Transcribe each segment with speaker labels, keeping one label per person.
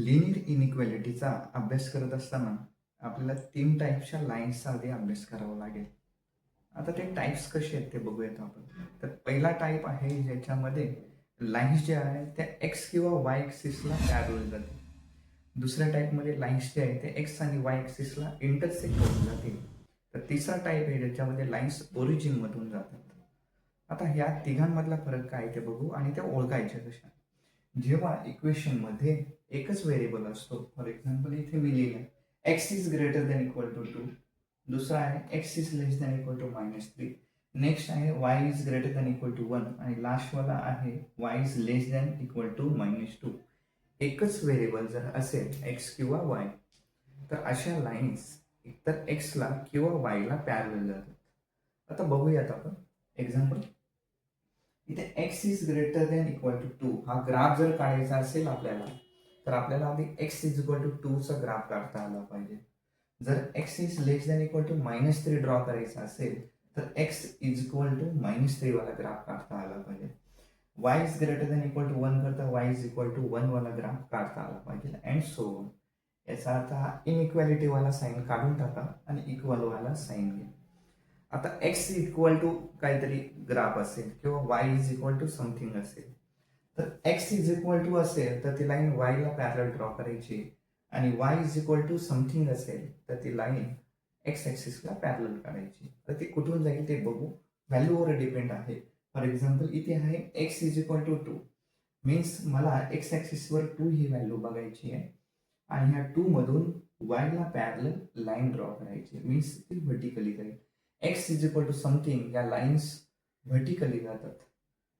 Speaker 1: Linear इनइक्वालिटीचा अभ्यास करत असताना आपल्याला 3 टाईप्सच्या लाईन्सचा आधी अभ्यास करावा लागेल. आता ते टाईप्स कसे आहेत ते बघूयात आपण. तर पहिला टाईप आहे ज्याच्यामध्ये लाईन्स ज्या आहेत त्या एक्स किंवा वाय ॲक्सिसला पॅरलल जातील. दुसऱ्या टाईपमध्ये लाईन्स जे आहेत ते एक्स आणि वाय ॲक्सिसला इंटरसेक्ट होऊन जातील. तर तिसरा टाईप आहे ज्याच्यामध्ये लाईन्स ओरिजिनमधून जातात. आता ह्या तिघांमधला फरक काय ते बघू आणि त्या ओळखायच्या कशा. जेव्हा इक्वेशनमध्ये एकच व्हेरिएबल असतो, फॉर एक्झाम्पल इथे मी लिहिलं X is greater than equal to 2, दुसरा आहे x is less than equal to -3, next आहे Y is greater than equal to 1 आणि लास्टवाला आहे Y is less than equal to -2. एकच व्हेरिएबल जर असेल एक्स किंवा वाय तर अशा लाईन्स एकतर एक्सला किंवा वायला पॅरलल जातात. आता बघूयात आपण एक्झाम्पल. इथे x is greater than equal to 2 हा ग्राफ जर काढायचा असेल आपल्याला तर आपल्याला आधी एक्स इज इक्वल टू 2 चा ग्राफ काढता आला पाहिजे. जर x is less than equal to -3 draw करायचा असेल तर एक्स इज इक्वल टू -3 वाला ग्राफ काढता आला पाहिजे. Y is greater than equal to 1 करता वाय इज इक्वल टू 1 वाला ग्राफ काढता आला पाहिजे अँड सो ऑन. याचा अर्थ हा इनइक्वॅलिटी वाला साईन काढून टाका आणि इक्वल वाला साईन घ्या. आता एक्स इक्वल टू काहीतरी ग्राफ असेल किंवा y is equal to something असेल तर एक्स इज इक्वल टू असेल तर ती लाईन वायला पॅरल ड्रॉ करायची आणि y is equal to something असेल तर ती लाईन एक्स ॲक्सिसला पॅरल काढायची. तर ती कुठून जाईल ते बघू. व्हॅल्यूवर डिपेंड आहे. फॉर एक्झाम्पल इथे आहे x is equal to 2 means मला एक्स ॲक्सिसवर 2 ही व्हॅल्यू बघायची आहे आणि ह्या 2 मधून वायला पॅरल लाईन ड्रॉ करायची मीन्स ती व्हर्टिकली जाईल. X is equal to something या लाईन्स व्हर्टिकली जातात.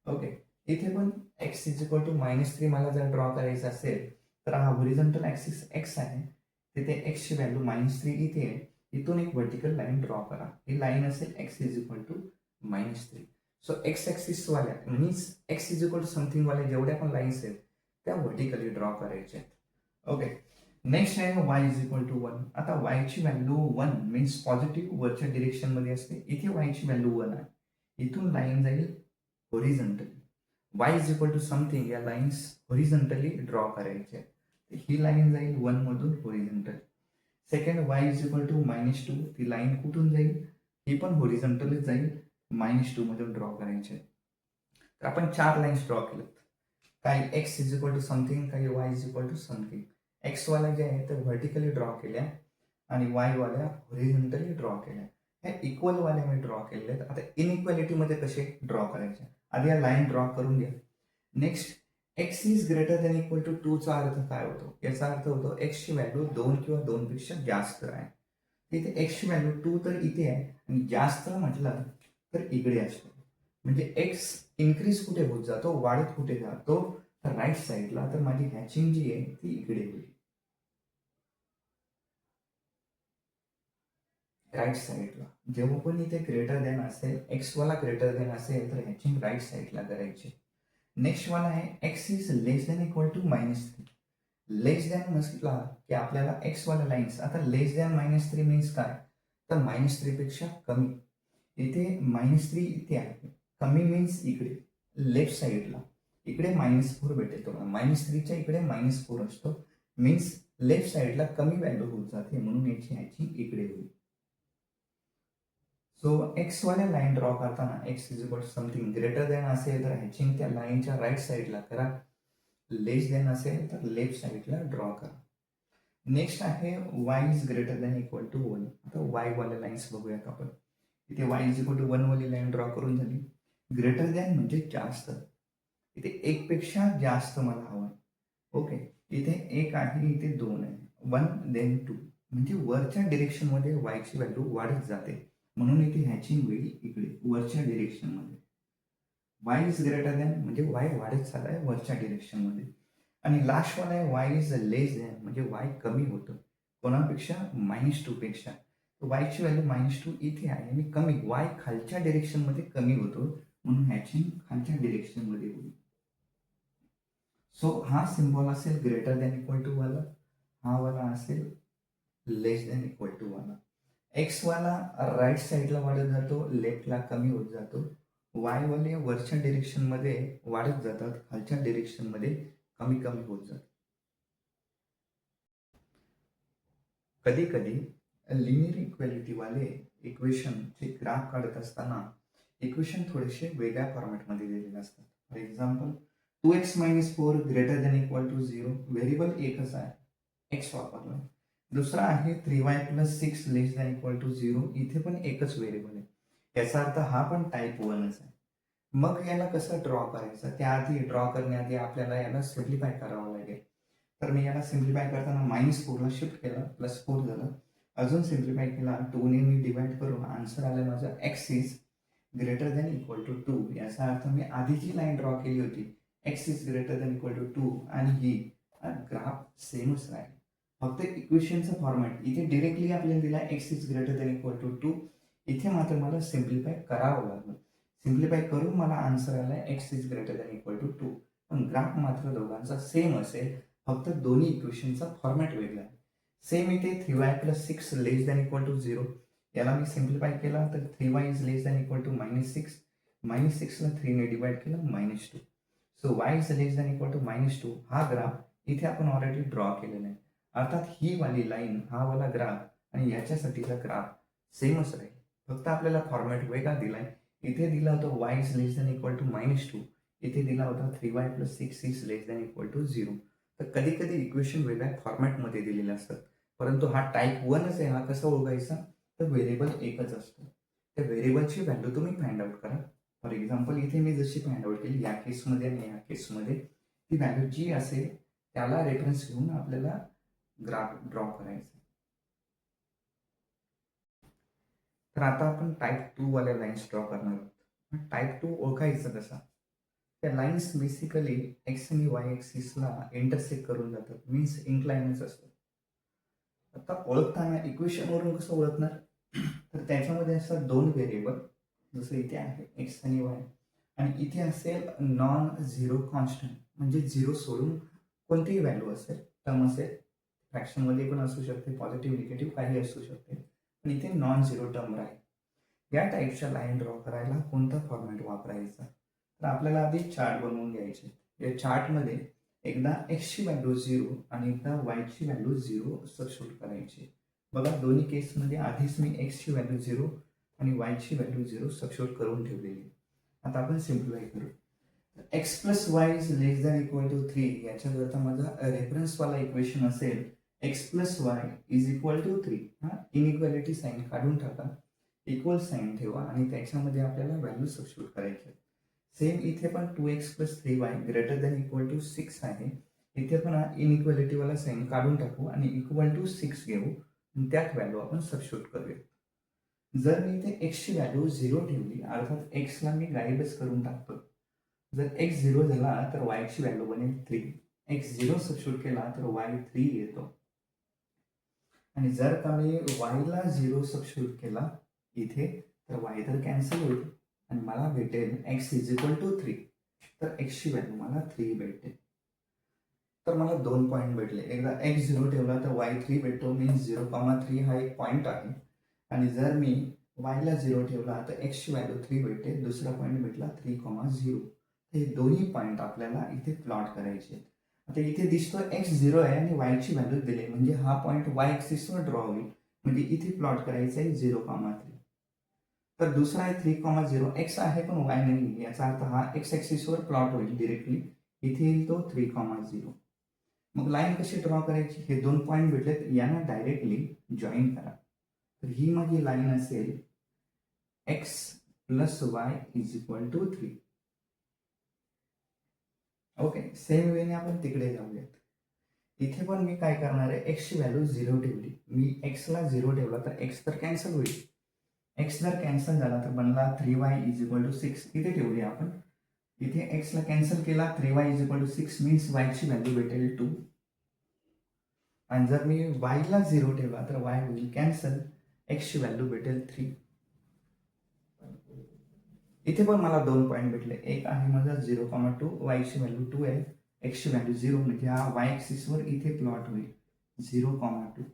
Speaker 1: ओके, इथे पण एक्स इज इक्वल टू -3 मला जर ड्रॉ करायचं असेल तर हा हॉरिझॉन्टल ॲक्सिस एक्स आहे, तिथे एक्सची व्हॅल्यू -3 इथे आहे. इथून एक व्हर्टिकल लाईन ड्रॉ करा. ही लाईन असेल X is equal to -3. So X axis वाल्या means X is equal to something वाल्या जेवढ्या पण लाईन्स आहेत त्या व्हर्टिकली ड्रॉ करायच्या आहेत. ओके, नेक्स्ट आहे y इज इक्वल टू 1. आता y ची व्हॅल्यू 1 मीन्स पॉझिटिव्ह वरच्या डिरेक्शनमध्ये असते. इथे y ची व्हॅल्यू 1 आहे. इथून लाईन जाईल horizontally. y is equal to something या लाईन्स हॉरिझॉन्टली ड्रॉ करायच्या. ही लाईन जाईल 1 मधून horizontally. Second y is equal to -2 ती लाईन कुठून जाईल? ही पण हॉरिझॉन्टलीच जाईल. -2 मधून ड्रॉ करायचे. तर आपण 4 लाईन्स ड्रॉ केल्यात. काही X is equal to something, काही Y is equal to something. एक्सवाल्या ज्या आहेत त्या व्हर्टिकली ड्रॉ केल्या आणि वायवाल्या हॉरिझॉन्टली ड्रॉ केल्या. ह्या इक्वलवाल्या मी ड्रॉ केलेल्या आहेत. आता इनइक्वॅलिटीमध्ये कसे ड्रॉ करायचे आधी या लाईन ड्रॉ करून घ्या. Next x is greater than equal to 2 चा अर्थ काय होतो? याचा अर्थ होतो एक्सची व्हॅल्यू 2 किंवा 2 पेक्षा जास्त आहे. इथे एक्सची व्हॅल्यू 2 तर इथे आहे आणि जास्त म्हटलं तर इकडे असतो. म्हणजे एक्स इन्क्रीज कुठे होत जातो, वाढत कुठे जातो तर राईट साईडला. तर माझी हॅचिंग जी आहे ती इकडे होईल, राईट साईडला. जेव्हा पण इथे ग्रेटर दॅन असेल, एक्सवाला ग्रेटर दॅन असेल तर हॅचिंग राईट साईडला करायची. नेक्स्ट वाला आहे x is less than equal to -3. Less than म्हटला की आपल्याला एक्सवाला लाईन्स आता लेस दॅन -3 मीन्स काय तर -3 पेक्षा कमी. इथे -3 इथे आहे, कमी मीन्स इकडे लेफ्ट साईडला. इकडे -4 भेटेल तुम्हाला. -3च्या इकडे -4 असतो मीन्स लेफ्ट साईडला कमी व्हॅल्यू होत जाते म्हणून याची हॅचिंग इकडे होईल. सो एक्सवाल्या लाईन ड्रॉ करताना x is equal something greater than असेल तर हॅचिंग त्या लाईनच्या राईट साईडला करा. लेस दॅन असेल तर लेफ्ट साईडला ड्रॉ करा. नेक्स्ट आहे Y is greater than equal to 1. आता वाय वाले लाईन्स बघूयात आपण. इथे वाय इज इक्वल टू 1 वाली लाईन ड्रॉ करून झाली. ग्रेटर दॅन म्हणजे जास्त. इथे 1 पेक्षा जास्त मला हवं. ओके, इथे 1 आहे, इथे 2 आहे. 1 देन 2 म्हणजे वरच्या डिरेक्शनमध्ये वायची व्हॅल्यू वाढत जाते म्हणून इथे हॅचिंग होईल इकडे वरच्या डिरेक्शनमध्ये. वाय इज ग्रेटर दॅन म्हणजे वाय वाढत चाललाय वरच्या डिरेक्शनमध्ये. आणि लास्टवाला आहे वाय इज लेस दॅन म्हणजे वाय कमी होतं कोणापेक्षा -2 पेक्षा. वायची व्हॅल्यू -2 इथे आहे आणि कमी वाय खालच्या डिरेक्शनमध्ये कमी होतो म्हणून हॅचिंग खालच्या डिरेक्शनमध्ये होईल. सो हा सिम्बॉल असेल ग्रेटर दॅन इक्वल टू वाला, हा वाला असेल लेस दॅन इक्वल टू वाला. एक्स वाला राईट साईडला वाढत जातो, लेफ्टला कमी होत जातो. वाय वाले वरच्या डिरेक्शनमध्ये वाढत जातात, खालच्या डिरेक्शनमध्ये कमी कमी होत जातात. कधी कधी लिनियर इक्वेलिटीवाले इक्वेशनचे ग्राफ काढत असताना इक्वेशन थोडेसे वेगळ्या फॉर्मॅटमध्ये दिलेले असतात. For example 2x-4 greater than equal to 0, variable एकच आहे, एक्स वापरला. दुसरा आहे 3y+6 less than equal to 0, इथे पण एकच व्हेरिएबल आहे. याचा अर्थ हा पण टाईप 1च आहे. मग याला कसं ड्रॉ करायचं, त्याआधी ड्रॉ करण्याआधी आपल्याला याला सिम्प्लिफाय करावं लागेल. तर मी याला सिम्प्लिफाय करताना -4ला शिफ्ट केलं, +4 झालं. अजून सिम्प्लिफाय केला, 2ने मी डिवाइड करून आन्सर आलं माझं x is greater than equal to 2. याचा अर्थ मी आधी जी लाईन ड्रॉ केली होती x is greater than equal to 2 आणि ही ग्राफ सेमच राहील. फक्त इक्वेशनचा फॉर्मॅट इथे डिरेक्टली आपल्याला दिला x is greater than equal to 2. इथे मात्र मला सिम्प्लिफाय करावं लागलं. सिम्प्लिफाय करून मला आन्सर आला x is greater than equal to 2. पण ग्राफ मात्र दोघांचा सेम असेल, फक्त दोन्ही इक्वेशनचा फॉर्मॅट वेगळा आहे. सेम इथे 3y+6 less than equal to 0, याला मी सिम्प्लिफाय केला तर 3y is less than equal to -6, -6ला 3ने डिवाइड केलं -2. So y is less than equal to -2. हा ग्राफ इथे आपण ऑलरेडी ड्रॉ केलेला आहे. अर्थात ही वाली लाईन, हा वाला ग्राफ आणि याच्यासाठीचा ग्राफ सेमच राहील, फक्त आपल्याला फॉर्मॅट वेगळा दिलाय. इथे दिला होता y is less than equal to -2, इथे दिला होता 3y+6 is less than equal to 0. तर कधी कधी इक्वेशन वेगळ्या फॉर्मॅटमध्ये दिलेले असतात, परंतु हा टाईप 1च आहे. हा कसा ओळखायचा, तर व्हेरिएबल एकच असतो. त्या व्हेरिएबलची व्हॅल्यू तुम्ही फाइंड आउट करा. फॉर एक्झाम्पल इथे मी जशी फाइंड आउट केली या केसमध्ये आणि या केसमध्ये, ती व्हॅल्यू जी असेल त्याला रेफरन्स घेऊन आपल्याला ग्राफ ड्रॉ करायचा. तर आता आपण टाईप 2 वाल्या लाईन्स ड्रॉ करणार आहोत. टाईप 2 ओळखायचं कसा, त्या लाईन्स बेसिकली एक्स आणि वाय ॲक्सिसला इंटरसेक्ट करून जातात, मीन्स इन्क्लाइनच असतात. आता ओळखताना इक्वेशनवरून कसं ओळखणार, तर त्याच्यामध्ये असतात दोन व्हेरिएबल, जसं इथे आहे एक्स आणि वाय, आणि इथे असेल नॉन झिरो कॉन्स्टंट, म्हणजे झिरो सोडून कोणतीही व्हॅल्यू असेल, टर्म असेल, फ्रॅक्शनमध्ये पण असू शकते, पॉझिटिव्ह निगेटिव्ह काही असू शकते, पण इथे नॉन झिरो टर्म राहील. या टाईपच्या लाईन ड्रॉ करायला कोणता फॉर्मॅट वापरायचा, तर आपल्याला आधी चार्ट बनवून घ्यायचे. या चार्टमध्ये एकदा एक्सची व्हॅल्यू 0 आणि एकदा वायची व्हॅल्यू 0 सबस्टिट्यूट करायची. बघा दोन्ही केसमध्ये आधीच मी एक्सची व्हॅल्यू 0 आणि वायची व्हॅल्यू 0 सबस्टिट्यूट करून ठेवलेली. आता आपण सिम्प्लिफाय करू. X plus Y is less than equal to 3, याच्याकरता माझा रेफरन्सवाला इक्वेशन असेल x plus Y is equal to 3. हा इनइक्वालिटी साईन काढून टाका, इक्वल साईन ठेवा आणि त्याच्यामध्ये आपल्याला व्हॅल्यू सबस्टिट्यूट करायची. सेम इथे पण 2x+3y greater than equal to 6 आहे. इथे पण इनइक्वालिटीवाला साईन काढून टाकू आणि इक्वल टू 6 घेऊ आणि त्यात व्हॅल्यू आपण सबस्टिट्यूट करूया. जर मी इथे एक्सची व्हॅल्यू 0 ठेवली, अर्थात एक्सला मी गायबच करून टाकतो. जर x 0 झाला तर वायची व्हॅल्यू बनेल 3. x 0 सबस्टिट्यूट केला तर y 3 येतो. आणि जर का मी वायला 0 सबस्टिट्यूट केला इथे, तर वाय तर कॅन्सल होईल आणि मला भेटेल x इज इक्वल टू 3. तर एक्सची व्हॅल्यू मला 3 भेटेल. तर मला 2 पॉईंट भेटले. एकदा x 0 ठेवला तर y 3 भेटतो, मीन्स 0,3 हा एक पॉईंट आहे. आणि जर मी वायला 0 ठेवला तर एक्सची व्हॅल्यू 3 भेटते, दुसरा पॉईंट भेटला 3,0. हे दोन्ही पॉईंट आपल्याला इथे प्लॉट करायचे. आता इथे दिसतो x 0 आहे आणि वायची व्हॅल्यू दिली, म्हणजे हा पॉईंट y ॲक्सिसवर ड्रॉ होईल, म्हणजे इथे प्लॉट करायचं आहे 0,3. तर दुसरा आहे 3,0, x आहे पण y नाही, याचा अर्थ हा x ॲक्सिसवर प्लॉट होईल डिरेक्टली, इथे येईल तो 3,0. मग लाईन कशी ड्रॉ करायची, हे दोन पॉईंट भेटलेत, यांना डायरेक्टली जॉईन करा. तर ही माझी लाईन असेल x plus Y is equal to 3. Okay, same वेने आपण तिकडे जाऊयात. इथे पण मी काय करणार आहे, एक्सची व्हॅल्यू 0 ठेवली, मी एक्सला 0 ठेवला तर एक्स तर कॅन्सल होईल. एक्स जर कॅन्सल झाला तर बनला 3y इज इक्वल टू 6. इथे ठेवली आपण, इथे एक्सला कॅन्सल केला, 3y is equal to 6 means वायची व्हॅल्यू भेटेल 2. आणि जर मी वायला 0 ठेवला तर वाय होईल कॅन्सल, एक्सची व्हॅल्यू भेटेल 3. इथे पण मला 2 पॉईंट भेटले. एक आहे माझा 0,2, वायची व्हॅल्यू 2 आहे, एक्सची व्हॅल्यू 0, म्हणजे हा वाय ॲक्सिसवर इथे प्लॉट होईल 0,2.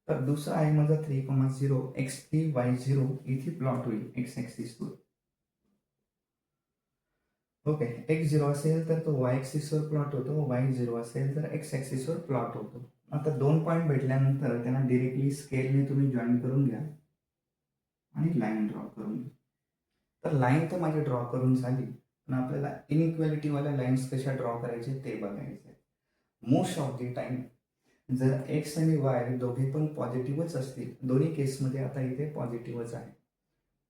Speaker 1: तर दुसरा आहे माझा 3,0, x3 y0 इथे प्लॉट होईल एक्स ॲक्सिसवर. ओके, x 0 असेल तर तो y ॲक्सिसवर प्लॉट होतो, y 0 असेल तर x ॲक्सिसवर प्लॉट होतो. आता 2 पॉईंट भेटल्यानंतर त्यांना डिरेक्टली स्केलने तुम्ही जॉईन करून घ्या आणि लाईन ड्रॉ करून घ्या. तर लाईन तर माझी ड्रॉ करून झाली, पण आपल्याला इनइक्वॅलिटीवाल्या लाईन्स कशा ड्रॉ करायचे ते बघायचं आहे. मोस्ट ऑफ दी टाईम जर एक्स आणि वाय दोघे पण पॉझिटिव्हच असतील, दोन्ही केसमध्ये आता इथे पॉझिटिव्हच आहे,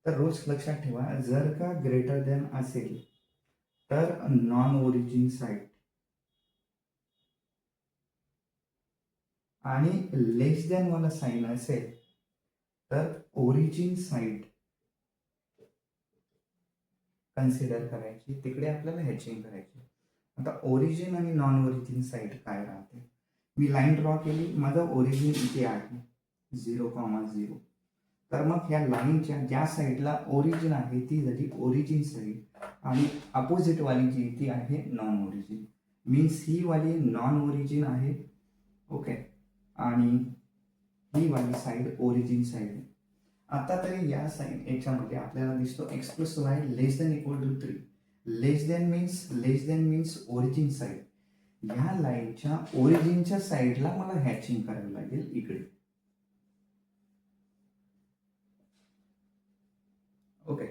Speaker 1: तर रोज लक्षात ठेवा, जर का ग्रेटर दॅन असेल तर नॉन ओरिजिन साईड आणि लेस दॅन वाला साईन असेल तर ओरिजिन साईड कन्सिडर करायची, तिकडे आपल्याला हॅचिंग करायची. आता ओरिजिन आणि नॉन ओरिजिन साईड काय राहते, मी लाईन ड्रॉ केली, माझं ओरिजिन इथे आहे 0,0, तर मग ह्या लाईनच्या ज्या साईडला ओरिजिन आहे ती झाली ओरिजिन साईड आणि अपोजिट वाली जी ती आहे नॉन ओरिजिन. मीन्स ही वाली नॉन ओरिजिन आहे, ओके, आणि ही वाली साईड ओरिजिन साईड आहे. आता तरी या साईड याच्यामध्ये आपल्याला दिसतो x plus y less than equal to 3. Less than means origin side. ह्या लाईनच्या ओरिजिनच्या साईडला मला हॅचिंग करावं लागेल इकडे, ओके.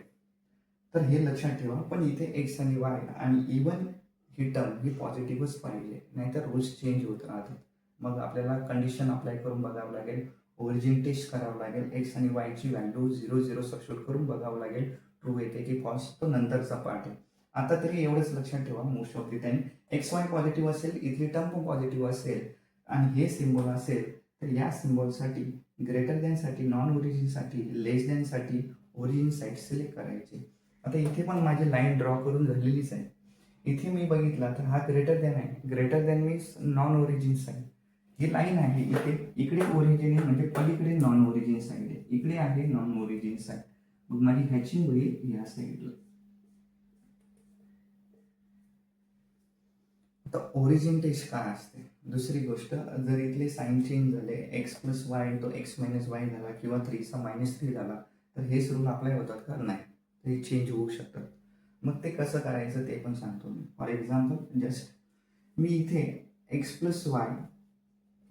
Speaker 1: तर हे लक्षात ठेवा, पण इथे एक्स आणि वाय आणि इवन ही टर्म ही पॉझिटिव्हच पाहिजे, नाहीतर रोज चेंज होत राहतात. मग आपल्याला कंडिशन अप्लाय करून बघावं लागेल, ओरिजिन टेस्ट करावं लागेल, एक्स आणि वायची व्हॅल्यू 0,0 सबस्टिट्यूट करून बघावं लागेल, ट्रू येते की फॉल्स, तो नंतरचा पार्ट आहे. आता तरी एवढंच लक्षात ठेवा, most of the time x Y positive असेल, इथली टर्म पण पॉझिटिव्ह असेल आणि हे सिम्बॉल असेल, तर या सिम्बॉलसाठी ग्रेटर दॅनसाठी नॉन ओरिजिनसाठी लेस दॅनसाठी ओरिजिन साईड सिलेक्ट करायचे. आता इथे पण माझी लाईन ड्रॉ करून झालेलीच आहे. इथे मी बघितला तर हा ग्रेटर दॅन आहे, greater than means non origin side. ही लाईन आहे इथे, इकडे ओरिजिन आहे म्हणजे पलीकडे नॉन ओरिजिन साईड आहे, इकडे आहे नॉन ओरिजिन साईड, मग माझी हॅचिंग होईल या साईडला. आता ओरिजिन टेस्ट काय असते, दुसरी गोष्ट, जर इथले साईन चेंज झाले, एक्स प्लस वाय तो एक्स मायनस वाय झाला किंवा 3चा -3 झाला, तर हेच रूल अप्लाय होतात का, नाही, ते चेंज होऊ शकतात. मग ते कसं करायचं ते पण सांगतो मी. फॉर एक्झाम्पल, जस्ट मी इथे x plus Y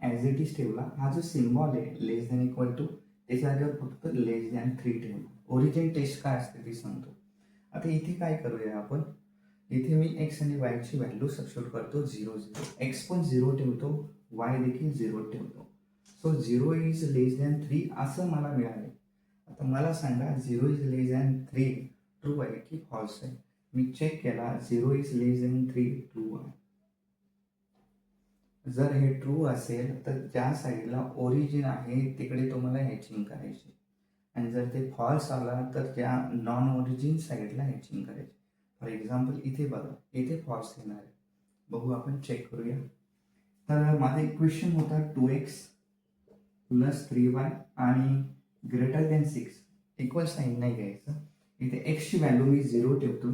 Speaker 1: as it is ठेवला, हा जो सिम्बॉल आहे लेस दॅन इक्वल टू त्याच्या जागेवर फक्त लेस दॅन 3 ठेवला. ओरिजिन टेस्ट काय असते ते सांगतो. आता इथे काय करूया आपण, इथे मी एक्स आणि वायची व्हॅल्यू सबस्टिट्यूट करतो 0,0. एक्स पण 0 ठेवतो, वाय देखील 0 ठेवतो. सो 0 इज लेस दॅन 3 असं मला मिळाले. आता मला सांगा 0 इज लेस दॅन 3 ट्रू आहे की फॉल्स आहे. मी चेक केला, 0 इज लेस दॅन 3 ट्रू आहे. जर हे ट्रू असेल तर ज्या साईडला ओरिजिन आहे तिकडे तुम्हाला हॅचिंग करायची, आणि जर ते फॉल्स आला तर त्या नॉन ओरिजिन साईडला हॅचिंग करायची. फॉर एक्झाम्पल इथे बघा, इथे फॉल्स येणार आहे, बघू आपण चेक करूया. तर माझं इक्वेशन होता 2x प्लस 3y आणि ग्रेटर दॅन 6, इक्वल साईन नाही घ्यायचं. इथे एक्सची व्हॅल्यू मी 0 ठेवतो,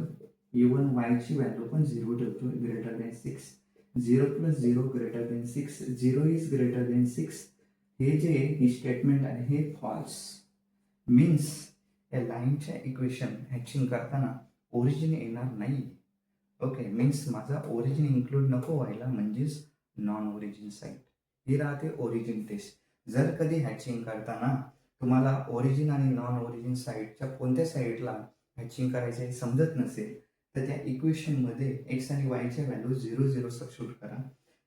Speaker 1: इवन वायची व्हॅल्यू पण 0 ठेवतो, greater than 6. 0 plus 0 greater than 6, 0 is greater than 6. हे जे ही स्टेटमेंट आहे हे फॉल्स. मीन्स या लाईनच्या इक्वेशन हॅचिंग करताना ओरिजिन येणार नाही, ओके. मीन्स माझा ओरिजिन इन्क्लूड नको व्हायला, म्हणजेच नॉन ओरिजिन साईड ही राहते ओरिजिन टेस्ट. जर कधी हॅचिंग करताना तुम्हाला ओरिजिन आणि नॉन ओरिजिन साईडच्या कोणत्या साईडला हॅचिंग करायचं हे समजत नसेल, तर त्या इक्वेशनमध्ये एक्स आणि वायच्या व्हॅल्यू 0,0 सबस्टिट्यूट करा.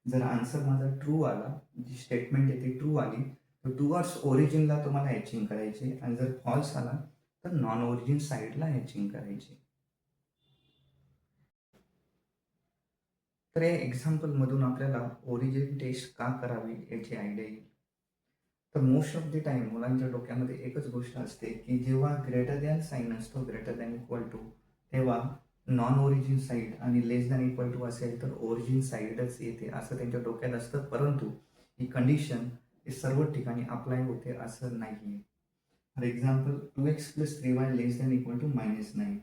Speaker 1: जर आन्सर माझा ट्रू आला, जी स्टेटमेंट आहे ती ट्रू आली, तर टुवर्ड्स ओरिजिनला तुम्हाला हॅचिंग करायची, आणि जर फॉल्स आला तर नॉन ओरिजिन साईडला हॅचिंग करायची. तर या एक्झाम्पलमधून आपल्याला ओरिजिन टेस्ट का करावी याची आयडिया येईल. तर मोस्ट ऑफ द टाईम मुलांच्या डोक्यामध्ये एकच गोष्ट असते की जेव्हा ग्रेटर दॅन साईन असतो, ग्रेटर दॅन इक्वल टू, तेव्हा नॉन ओरिजिन साईड आणि लेस दॅन इक्वल टू असेल तर ओरिजिन साईडच येते असं त्यांच्या डोक्यात असतं. परंतु ही कंडिशन हे सर्व ठिकाणी अप्लाय होते असं नाही आहे. For example 2x plus 3y less than equal to -9,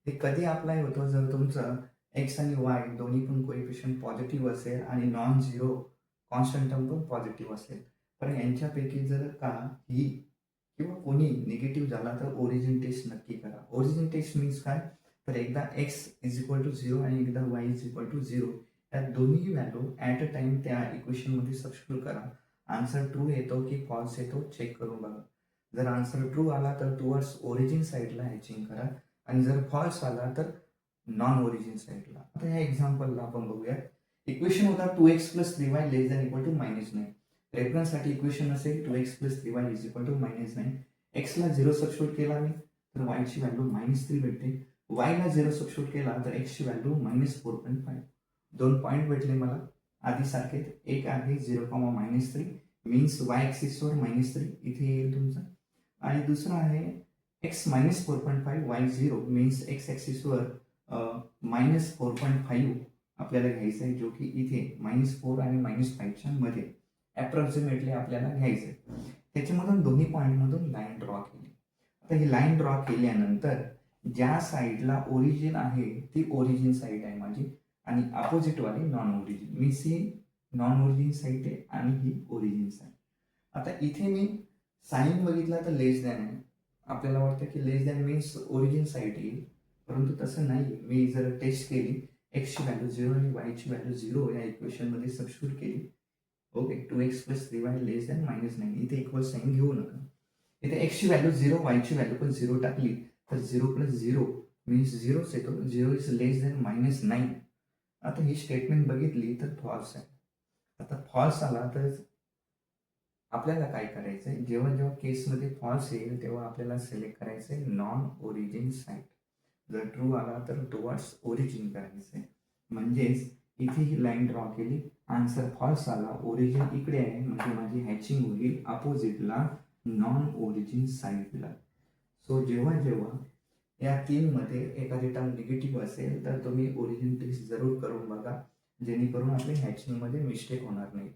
Speaker 1: हे कधी अप्लाय होतं, जर तुमचं एक्स आणि वाय दोन्ही पण कोइफिशियंट पॉझिटिव्ह असेल आणि नॉन झिरो कॉन्स्टंट टर्म पण पॉझिटिव्ह असेल. पण यांच्यापैकी जर का ही किंवा कोणी निगेटिव्ह झाला तर ओरिजिन टेस्ट नक्की करा. ओरिजिन टेस्ट मीन्स काय, तर एकदा एक्स इज इक्वल टू 0 आणि एकदा वाय इज इक्वल टू 0 त्या दोन्ही व्हॅल्यू ॲट अ टाइम त्या इक्वेशनमध्ये सबस्टिट्यूट करा. आन्सर ट्रू येतो की फॉल्स येतो चेक करून बघा. जर आन्सर ट्रू आला तर टुवर्ड्स ओरिजिन साईडला हॅचिंग करा, आणि जर फॉल्स आला तर नॉन ओरिजिन साईडला. आता ह्या एक्झाम्पलला आपण बघूया. इक्वेशन होता 2x plus 3y less than equal to -9. रेफरन्ससाठी इक्वेशन असेल 2x plus 3y is equal to -9. एक्सला 0 सबस्टिट्यूट केला मी तर वायची व्हॅल्यू -3 भेटते. वायला 0 सबस्टिट्यूट केला तर एक्सची व्हॅल्यू -4.5. 2 पॉईंट भेटले मला आधी सारखे. एक आहे 0,-3 मीन्स वाय ॲक्सिसवर -3 इथे येईल तुमचा, आणि दुसरा आहे एक्स -4.5 वाय 0 मीन्स एक्स ॲक्सिसवर -4.5 आपल्याला घ्यायचं आहे, जो की इथे -4 आणि -5च्या मध्ये अप्रॉक्सिमेटली आपल्याला घ्यायचं आहे. त्याच्यामधून दोन्ही पॉईंटमधून लाईन ड्रॉ केली. आता ही लाईन ड्रॉ केल्यानंतर ज्या साईडला ओरिजिन आहे ती ओरिजिन साईड आहे माझी, आणि अपोजिटवाली नॉन ओरिजिन मीन्स ही नॉन ओरिजिन साईड आहे आणि ही ओरिजिन साईड. आता इथे मी साईन बघितला तर लेस दॅन आहे. आपल्याला वाटतं की लेस दॅन मीन्स ओरिजिन साईड येईल, परंतु तसं नाही. मी जर टेस्ट केली, एक्सची व्हॅल्यू 0 आणि वायची व्हॅल्यू 0 या इक्वेशनमध्ये सबस्टिट्यूट केली. Okay, 2x plus 3y less than -9. इथे इक्वल साईन घेऊ नका. इथे एक्सची व्हॅल्यू 0, वायची व्हॅल्यू पण 0 टाकली तर 0 प्लस 0 मीन्स 0च येतो. 0 इज लेस दॅन -9. आता ही स्टेटमेंट बघितली तर फॉल्स आहे. आता फॉल्स आला तर आपल्याला काय करायचं आहे, जेव्हा जेव्हा केसमध्ये फॉल्स येईल तेव्हा आपल्याला सिलेक्ट करायचं आहे नॉन ओरिजिन साईड. जर ट्रू आला तर टुवर्ड्स ओरिजिन करायचं आहे. म्हणजेच इथे ही लाईन ड्रॉ केली, आन्सर फॉल्स आला, ओरिजिन इकडे आहे, म्हणजे माझी हॅचिंग होईल अपोजिटला नॉन ओरिजिन साईडला. सो जेव्हा जेव्हा या तीनमध्ये एखादी टर्म निगेटिव्ह असेल तर तुम्ही ओरिजिन टेस्ट जरूर करून बघा, जेणेकरून आपल्या हॅचिंगमध्ये मिस्टेक होणार नाही.